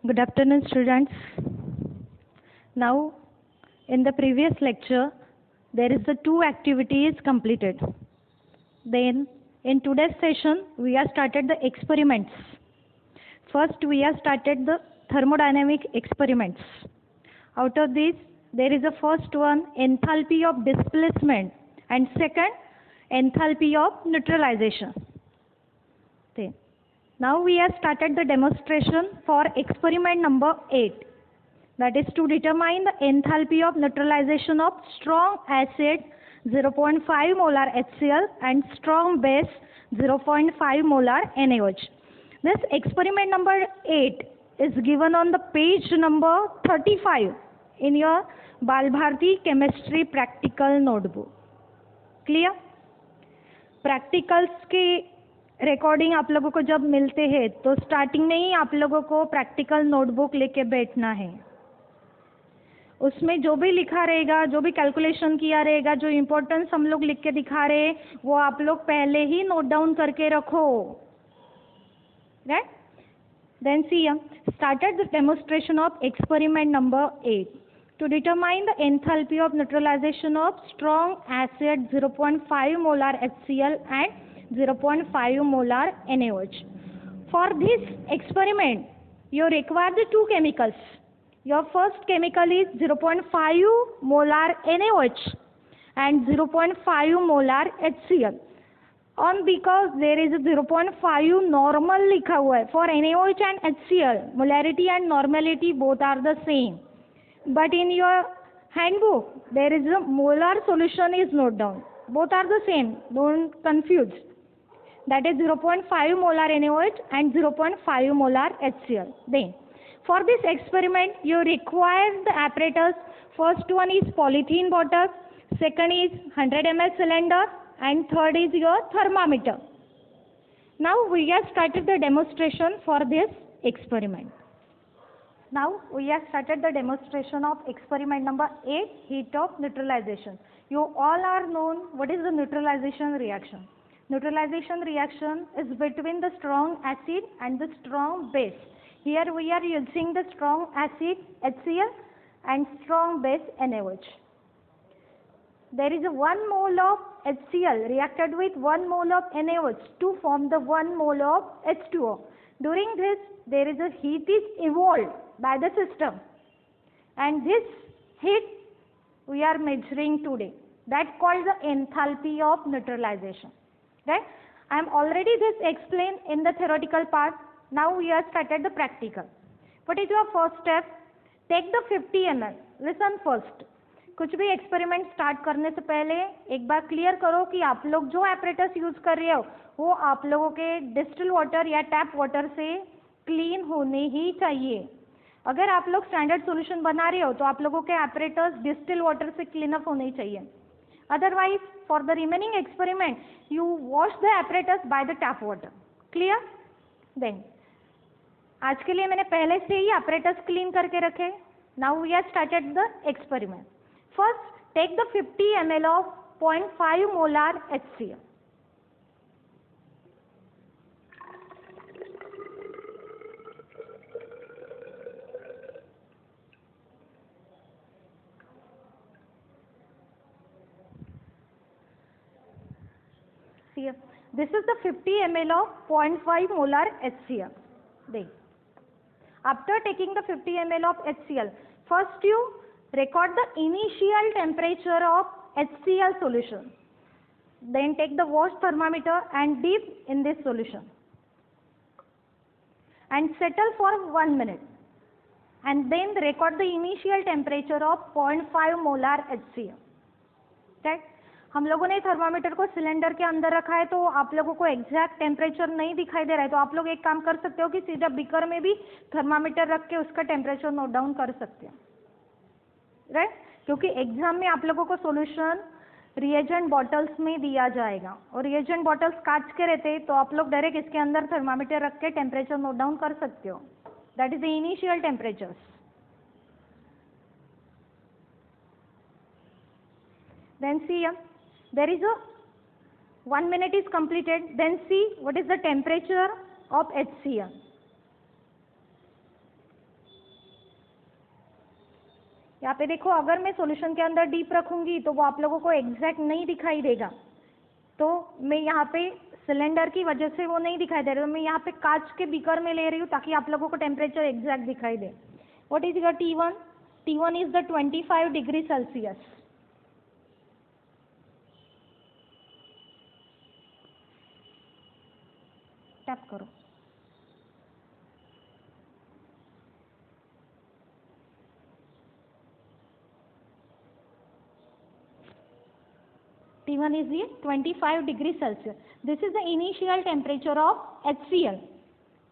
Good afternoon, students. Now, in the previous lecture, there is the two activities completed. Then, in today's session, we have started the experiments. First, we have started the thermodynamic experiments. Out of these, there is a first one, enthalpy of displacement, and second, enthalpy of neutralization. Okay. Now we have started the demonstration for experiment number 8. That is to determine the enthalpy of neutralization of strong acid 0.5 molar HCl and strong base 0.5 molar NaOH. This experiment number 8 is given on the page number 35 in your Balbharti Chemistry Practical Notebook. Clear? Practicals के recording आप लोगों को जब मिलते हैं तो starting में ही आप लोगों को प्रैक्टिकल नोटबुक लेके बैठना है. उसमें जो भी लिखा रहेगा, जो भी कैलकुलेशन किया रहेगा, जो इम्पोर्टेंस हम लोग लिख के दिखा रहे हैं वो आप लोग पहले ही नोट डाउन करके रखो. Right? Then see started the demonstration of experiment number 8 to determine the enthalpy of neutralization of strong acid 0.5 molar HCl and 0.5 molar NaOH. For this experiment, you require the two chemicals. Your first chemical is 0.5 molar NaOH and 0.5 molar HCl. On because there is a 0.5 normal लिखा हुआ है. For NaOH and HCl, molarity and normality both are the same. But in your handbook, there is a molar solution is noted down. Both are the same. Don't confuse. That is 0.5 molar NaOH and 0.5 molar HCl. Then, for this experiment, you require the apparatus. First one is polythene bottle, second is 100 ml cylinder, and third is your thermometer. Now we have started the demonstration for this experiment. Now we have started the demonstration of experiment number 8, heat of neutralization. You all are known what is the neutralization reaction. Neutralization reaction is between the strong acid and the strong base. Here we are using the strong acid HCl and strong base NaOH. There is a 1 mole of HCl reacted with 1 mole of NaOH to form the 1 mole of H2O. During this, there is a heat is evolved by the system, and this heat we are measuring today. That called the enthalpy of neutralization. Right? I am already this explained in the theoretical part. Now we have started the practical. What is your first step? Take the 50 ml. Listen first. कुछ भी experiment start करने से पहले एक बार clear करो कि आप लोग जो एपरेटस यूज कर रहे हो वो आप लोगों के डिस्टिल वाटर या टैप वाटर से क्लीन होने ही चाहिए. अगर आप लोग स्टैंडर्ड सॉल्यूशन बना रहे हो तो आप लोगों के एपरेटस डिस्टिल वाटर से क्लीन अप होने चाहिए. Otherwise for the remaining experiment you wash the apparatus by the tap water. Clear? Then आज के लिए मैंने पहले से ही एपरेटस क्लीन करके रखे. Now we have started the experiment. First, take the 50 ml of 0.5 molar HCl. See, this is the 50 ml of 0.5 molar HCl. Then, after taking the 50 ml of HCl, first you record the initial temperature of HCl solution. Then take the wash thermometer and dip in this solution and settle for 1 minute. And then record the initial temperature of 0.5 molar HCl. Right? हम लोगों ने thermometer को cylinder के अंदर रखा है तो आप लोगों को एग्जैक्ट टेम्परेचर नहीं दिखाई दे रहा है, तो आप लोग एक काम कर सकते हो कि सीधा बीकर में भी थर्मामीटर रख के उसका टेम्परेचर नोट डाउन कर सकते हो. राइट? क्योंकि एग्जाम में आप लोगों को सॉल्यूशन रिएजेंट बॉटल्स में दिया जाएगा और रिएजेंट बॉटल्स कांच के रहते हैं तो आप लोग डायरेक्ट इसके अंदर थर्मामीटर रख के टेम्परेचर नोट डाउन कर सकते हो. That is the initial temperatures. Then see there is a 1 minute is completed. Then see what is the temperature of HCl. यहाँ पे देखो, अगर मैं सॉल्यूशन के अंदर डीप रखूंगी तो वो आप लोगों को एग्जैक्ट नहीं दिखाई देगा। तो मैं यहाँ पे सिलेंडर की वजह से वो नहीं दिखाई दे रहा, तो मैं यहाँ पे कांच के बीकर में ले रही हूँ ताकि आप लोगों को टेम्परेचर एग्जैक्ट दिखाई दे। What is your T1? T1 is the 25 degree Celsius. Tap करो। T1 is the 25 degree Celsius. This is the initial temperature of HCl.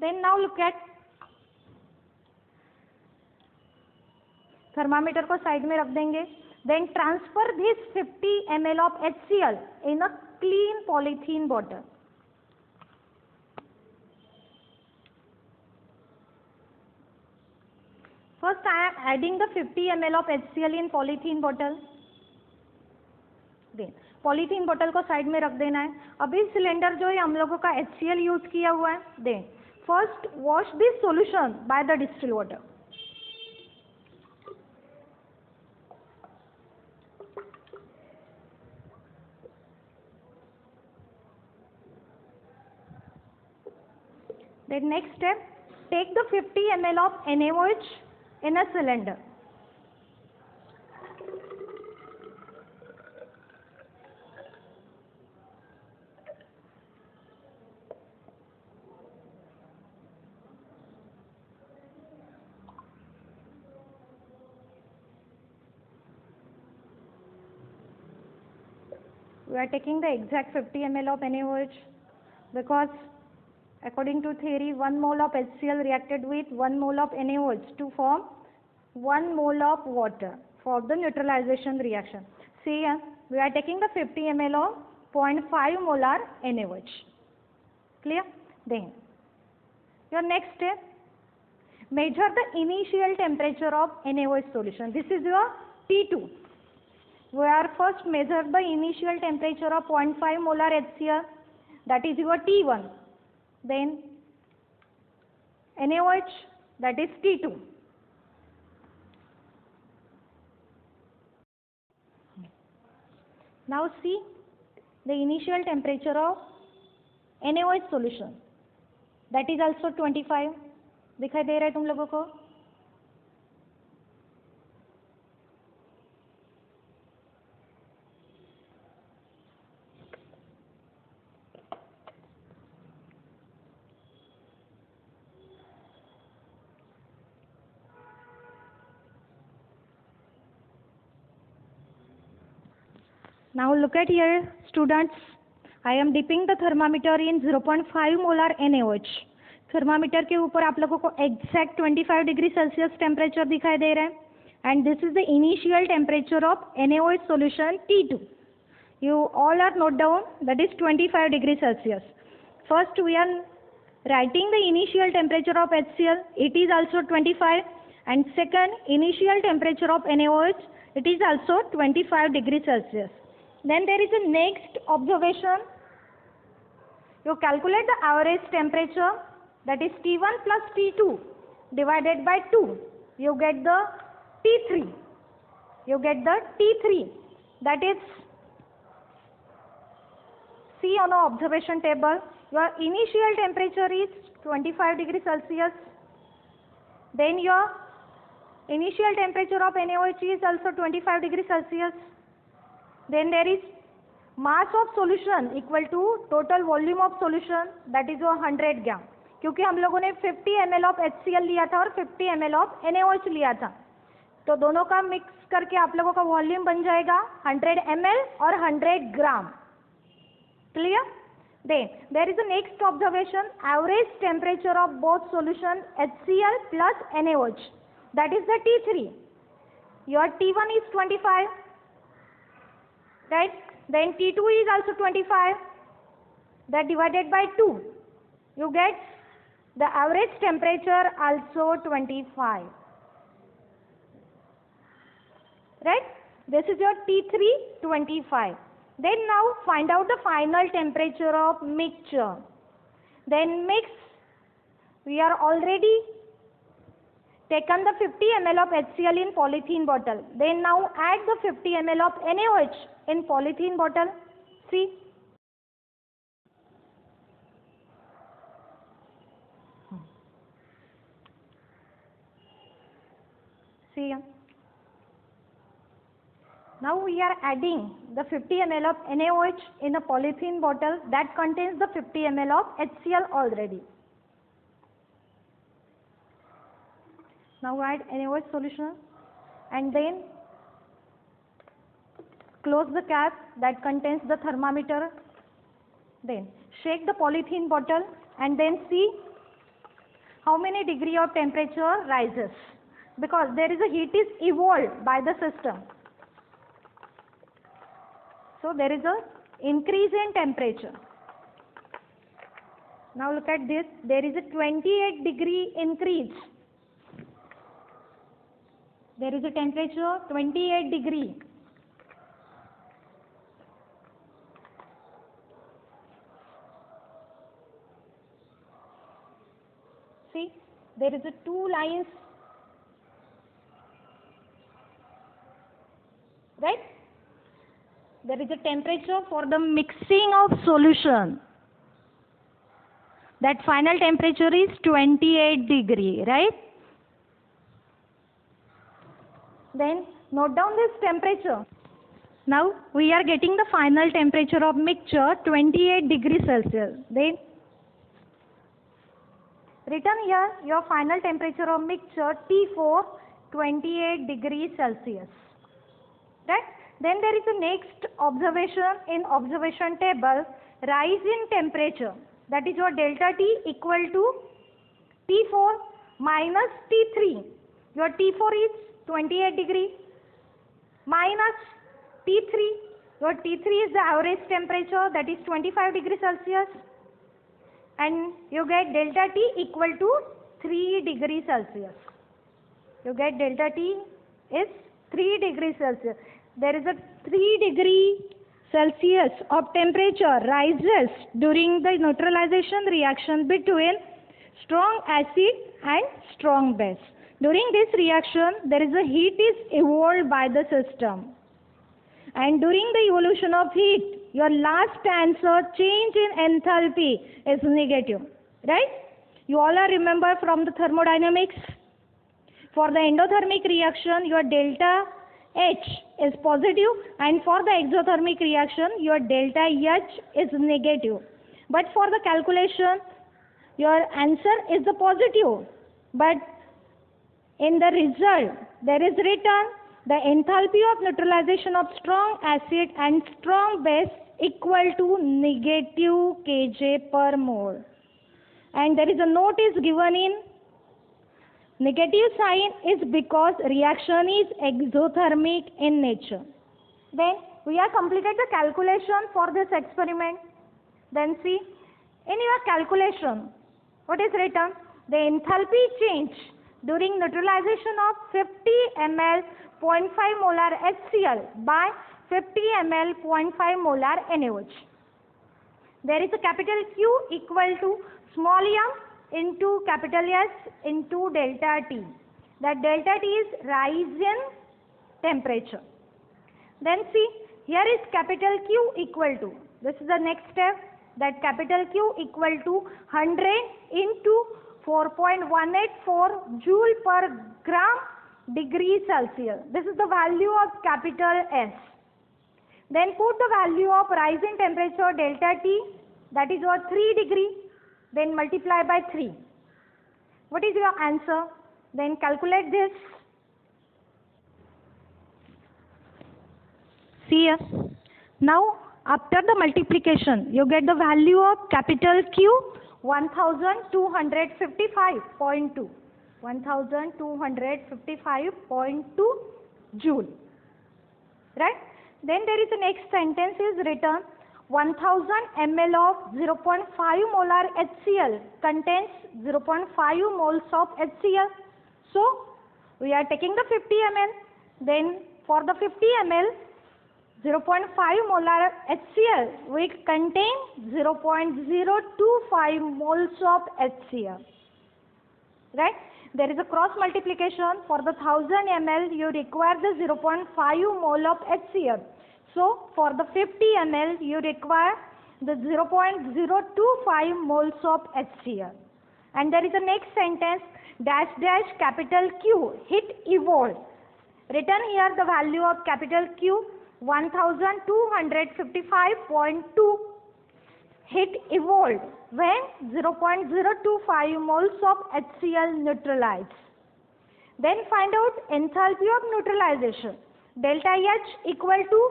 Then now look at, thermometer को साइड में रख देंगे. Then transfer this 50 ml of HCl in a clean polythene bottle. First I am adding the 50 ml of HCl in polythene bottle. Then polythene बोतल को side में रख देना है. अभी सिलेंडर जो है हम लोगों का HCl यूज किया हुआ है. Then first wash this solution by the distil water. Then next step, take the 50 ml of NaOH in a cylinder. We are taking the exact 50 ml of NaOH because according to theory 1 mole of HCl reacted with 1 mole of NaOH to form 1 mole of water for the neutralization reaction. See here, we are taking the 50 ml of 0.5 molar NaOH. Clear? Then your next step, measure the initial temperature of NaOH solution. This is your T2. We are first measure the initial temperature of 0.5 molar HCl, that is your T1. Then NaOH, that is T2. Now see the initial temperature of NaOH solution, that is also 25. दिखाई दे रहा है तुम लोगों को? Now look at here, students. I am dipping the thermometer in 0.5 molar NaOH. Thermometer के ऊपर आप लोगों को एग्जैक्ट 25 डिग्री सेल्सियस टेम्परेचर दिखाई दे रहा है. And this is the initial temperature of NaOH solution T2. You all are note down, that is 25 degree Celsius. First we are writing the initial temperature of HCl, it is also 25. And second, initial temperature of NaOH, it is also 25 degree Celsius. Then there is a next observation. You calculate the average temperature, that is T1 plus T2 divided by 2. You get the T3. You get the T3. That is, see on our observation table, your initial temperature is 25 degree Celsius. Then your initial temperature of NaOH is also 25 degree Celsius. Then there is mass of solution equal to total volume of solution, that is 100 ग्राम. क्योंकि हम लोगों ने 50 ml of HCl लिया था और 50 ml of NaOH लिया था, तो दोनों का मिक्स करके आप लोगों का वॉल्यूम बन जाएगा 100 ml और 100 ग्राम. Clear? Then there is a next observation, average temperature of both solution HCl plus NaOH, that is the T3. Your T1 is 25, right? Then T2 is also 25, that divided by 2. You get the average temperature also 25, right? This is your T3, 25. Then now find out the final temperature of mixture. Then mix. We are already taken the 50 ml of HCl in polythene bottle. Then now add the 50 ml of NaOH in polythene bottle. See. See here. Now we are adding the 50 ml of NaOH in a polythene bottle that contains the 50 ml of HCl already. Now add NaOH solution and then close the cap that contains the thermometer. Then shake the polythene bottle and then see how many degree of temperature rises, because there is a heat is evolved by the system. So there is a increase in temperature. Now look at this. There is a 28 degree increase. There is a temperature 28 degree. See, there is a 2 lines, right? There is a temperature for the mixing of solution. That final temperature is 28 degree, right? Then note down this temperature. Now we are getting the final temperature of mixture 28 degrees Celsius. Then written here your final temperature of mixture T4 28 degrees Celsius. Right? Then there is a next observation in observation table, rise in temperature. That is your delta T equal to T4 minus T3. Your T4 is 28 degree minus T3. Your T3 is the average temperature, that is 25 degrees Celsius. And you get delta T equal to 3 degrees Celsius. You get delta T is 3 degrees Celsius. There is a 3 degree Celsius of temperature rises during the neutralization reaction between strong acid and strong base. During this reaction, there is a heat is evolved by the system. And during the evolution of heat, your last answer change in enthalpy is negative. Right? You all are remember from the thermodynamics. For the endothermic reaction, your delta H is positive, and for the exothermic reaction, your delta H is negative. But for the calculation, your answer is the positive. But in the result, there is written the enthalpy of neutralization of strong acid and strong base equal to negative kJ per mole. And there is a note is given in negative sign is because reaction is exothermic in nature. Then we have completed the calculation for this experiment. Then see, in your calculation, what is written? The enthalpy change during neutralization of 50 ml 0.5 molar HCl by 50 ml 0.5 molar NaOH. There is a capital Q equal to small m into capital S into delta T. That delta T is rise in temperature. Then see, here is capital Q equal to, this is the next step, that capital Q equal to 100 into 4.184 joule per gram degree Celsius. This is the value of capital S. Then put the value of rise in temperature delta T, that is your 3 degree, then multiply by 3. What is your answer? Then calculate this. See here. Now after the multiplication, you get the value of capital Q 1255.2. 1255.2 joule. Right? Then there is the next sentence is written, 1000 ml of 0.5 molar HCl contains 0.5 moles of HCl. So we are taking the 50 ml. Then for the 50 ml 0.5 molar HCl, we contain 0.025 moles of HCl. Right? there is a cross multiplication. For the 1000 ml, you require the 0.5 mole of HCl. So for the 50 ml, you require the 0.025 moles of HCl. And there is a next sentence, dash dash capital Q, heat evolved. Written here the value of capital Q, 1255.2 heat evolved when 0.025 moles of HCl neutralized. Then find out enthalpy of neutralization. Delta H equal to,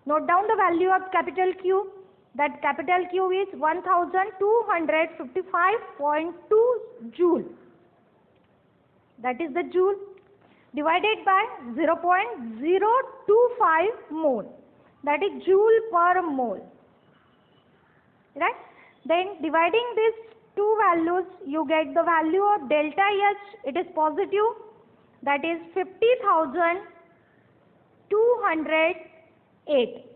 note down the value of capital Q. That capital Q is 1255.2 joule. That is the joule, divided by 0.025 mole. That is joule per mole. Right? Then dividing these two values, you get the value of delta H. It is positive. That is 50,208.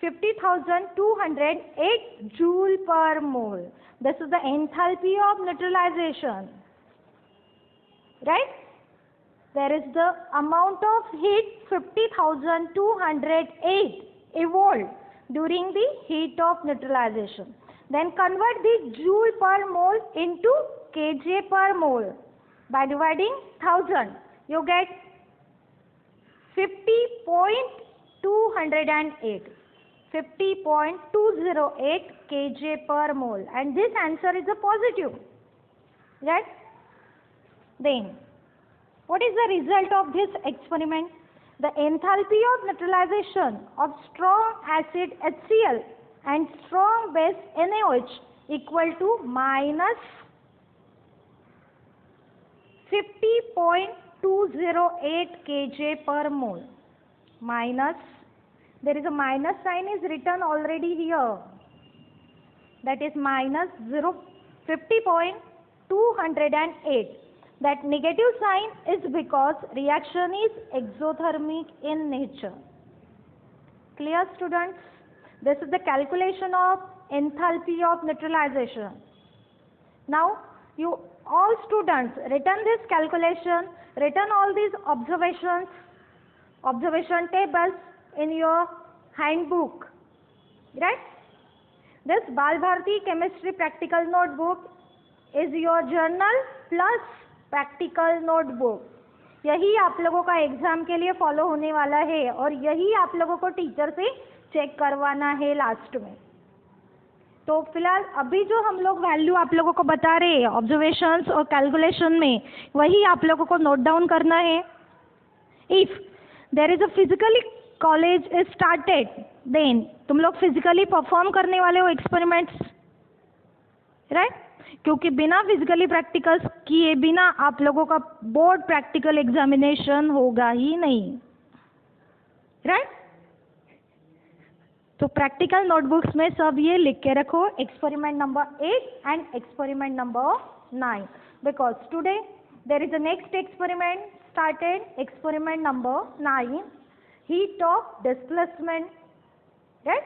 50,208 joule per mole. This is the enthalpy of neutralization. Right? There is the amount of heat 50,208 evolved during the heat of neutralization. Then convert the joule per mole into kJ per mole. By dividing 1000, you get 50.208. 50.208 kJ per mole. And this answer is a positive. Right? Then, what is the result of this experiment? The enthalpy of neutralization of strong acid HCl and strong base NaOH equal to minus 50.208 kJ per mole. Minus, there is a minus sign is written already here. That is minus 50.208. That negative sign is because reaction is exothermic in nature. Clear, students? This is the calculation of enthalpy of neutralization. Now, you all students written this calculation, written all these observation tables in your handbook. Right? This Bal Bharti Chemistry Practical Notebook is your journal plus practical notebook. यही आप लोगों का exam के लिए follow होने वाला है और यही आप लोगों को टीचर से चेक करवाना है लास्ट में. तो फिलहाल अभी जो हम लोग वैल्यू आप लोगों को बता रहे हैं ऑब्जर्वेशंस और कैलकुलेशन में, वही आप लोगों को नोट डाउन करना है. If there is a physically college is started, then तुम लोग फिजिकली परफॉर्म करने वाले हो एक्सपेरिमेंट्स. राइट? क्योंकि बिना फिजिकली प्रैक्टिकल्स किए बिना आप लोगों का बोर्ड प्रैक्टिकल एग्जामिनेशन होगा ही नहीं. राइट? तो प्रैक्टिकल नोटबुक्स में सब ये लिख के रखो, experiment number 8 and experiment number 9, because today there is a next experiment started, experiment number 9, heat of displacement. Right?